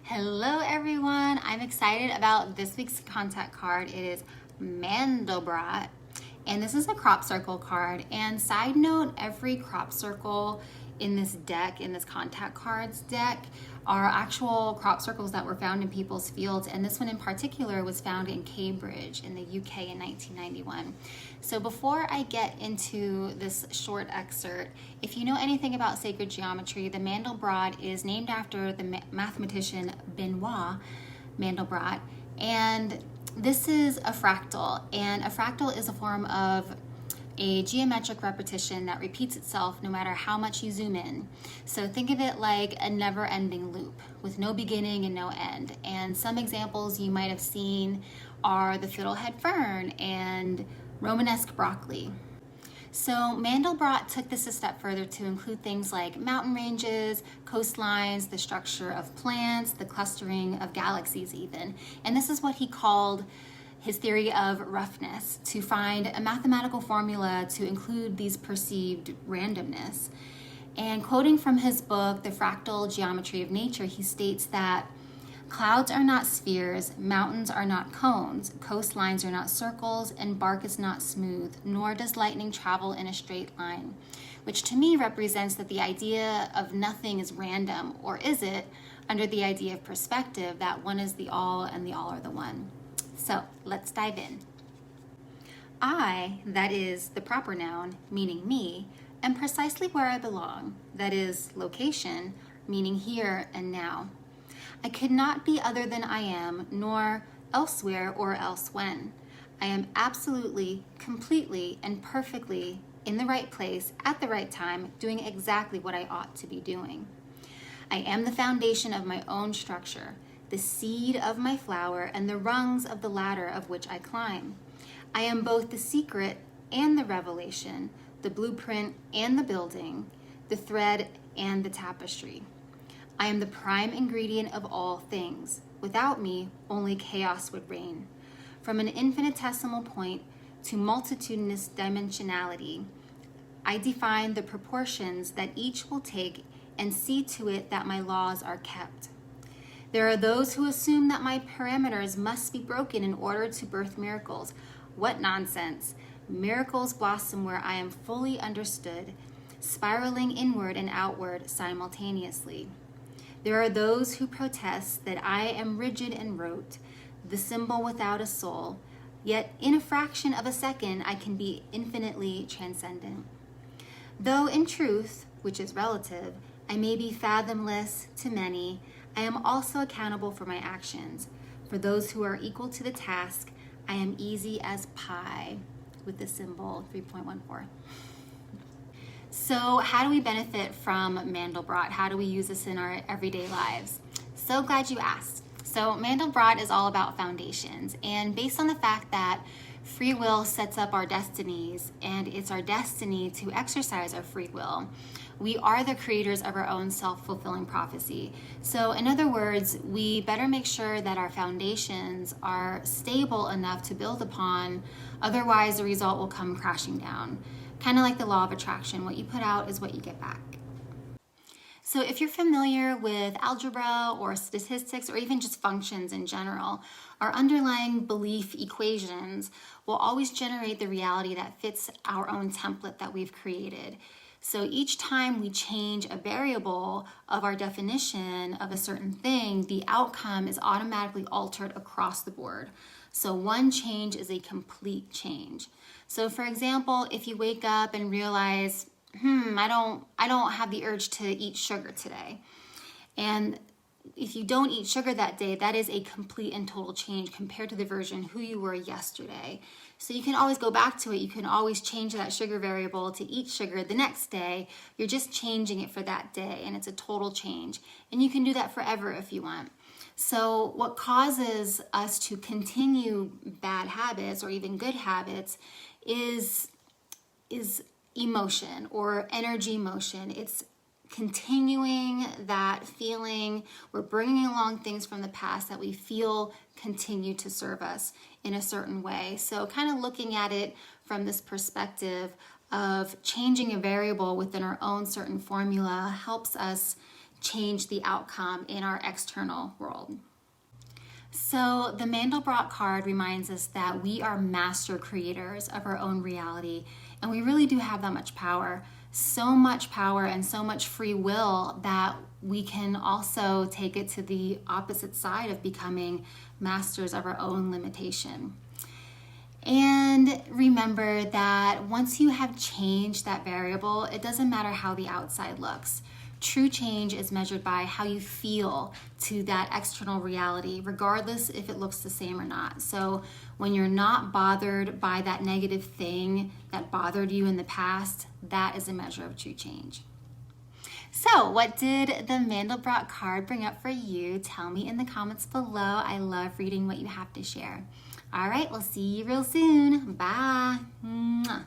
Hello everyone, I'm excited about this week's contact card. It is Mandelbrot, and this is a crop circle card. And side note, every crop circle in this deck, in this contact cards deck, are actual crop circles that were found in people's fields, and this one in particular was found in Cambridge in the UK in 1991. So before I get into this short excerpt, if you know anything about sacred geometry, the Mandelbrot is named after the mathematician Benoit Mandelbrot, and this is a fractal, and a fractal is a form of a geometric repetition that repeats itself no matter how much you zoom in. So think of it like a never-ending loop with no beginning and no end. And some examples you might have seen are the fiddlehead fern and romanesque broccoli. So Mandelbrot took this a step further to include things like mountain ranges, coastlines, the structure of plants, the clustering of galaxies even. And this is what he called his theory of roughness, to find a mathematical formula to include these perceived randomness. And quoting from his book, The Fractal Geometry of Nature, he states that clouds are not spheres, mountains are not cones, coastlines are not circles, and bark is not smooth, nor does lightning travel in a straight line, which to me represents that the idea of nothing is random, or is it, under the idea of perspective, that one is the all and the all are the one. So let's dive in. I, that is the proper noun, meaning me, am precisely where I belong, that is location, meaning here and now. I could not be other than I am, nor elsewhere or else when. I am absolutely, completely, and perfectly in the right place at the right time, doing exactly what I ought to be doing. I am the foundation of my own structure, the seed of my flower, and the rungs of the ladder of which I climb. I am both the secret and the revelation, the blueprint and the building, the thread and the tapestry. I am the prime ingredient of all things. Without me, only chaos would reign. From an infinitesimal point to multitudinous dimensionality, I define the proportions that each will take and see to it that my laws are kept. There are those who assume that my parameters must be broken in order to birth miracles. What nonsense! Miracles blossom where I am fully understood, spiraling inward and outward simultaneously. There are those who protest that I am rigid and rote, the symbol without a soul, yet in a fraction of a second I can be infinitely transcendent. Though in truth, which is relative, I may be fathomless to many, I am also accountable for my actions. For those who are equal to the task, I am easy as pie, with the symbol 3.14. So how do we benefit from Mandelbrot? How do we use this in our everyday lives? So glad you asked. So Mandelbrot is all about foundations, and based on the fact that free will sets up our destinies, and it's our destiny to exercise our free will. We are the creators of our own self-fulfilling prophecy. So in other words, we better make sure that our foundations are stable enough to build upon, otherwise the result will come crashing down. Kind of like the law of attraction, what you put out is what you get back. So if you're familiar with algebra or statistics or even just functions in general, our underlying belief equations will always generate the reality that fits our own template that we've created. So each time we change a variable of our definition of a certain thing, the outcome is automatically altered across the board. So one change is a complete change. So for example, if you wake up and realize, I don't have the urge to eat sugar today. And if you don't eat sugar that day, that is a complete and total change compared to the version who you were yesterday. So you can always go back to it. You can always change that sugar variable to eat sugar the next day. You're just changing it for that day, and it's a total change. And you can do that forever if you want. So what causes us to continue bad habits or even good habits is emotion or energy motion. It's continuing that feeling. We're bringing along things from the past that we feel continue to serve us in a certain way. So kind of looking at it from this perspective of changing a variable within our own certain formula helps us change the outcome in our external world. So the Mandelbrot card reminds us that we are master creators of our own reality, and we really do have that much power. So much power and so much free will that we can also take it to the opposite side of becoming masters of our own limitation. And remember that once you have changed that variable, it doesn't matter how the outside looks. True change is measured by how you feel to that external reality, regardless if it looks the same or not. So when you're not bothered by that negative thing that bothered you in the past, that is a measure of true change. So what did the Mandelbrot card bring up for you? Tell me in the comments below. I love reading what you have to share. All right, we'll see you real soon. Bye. Mwah.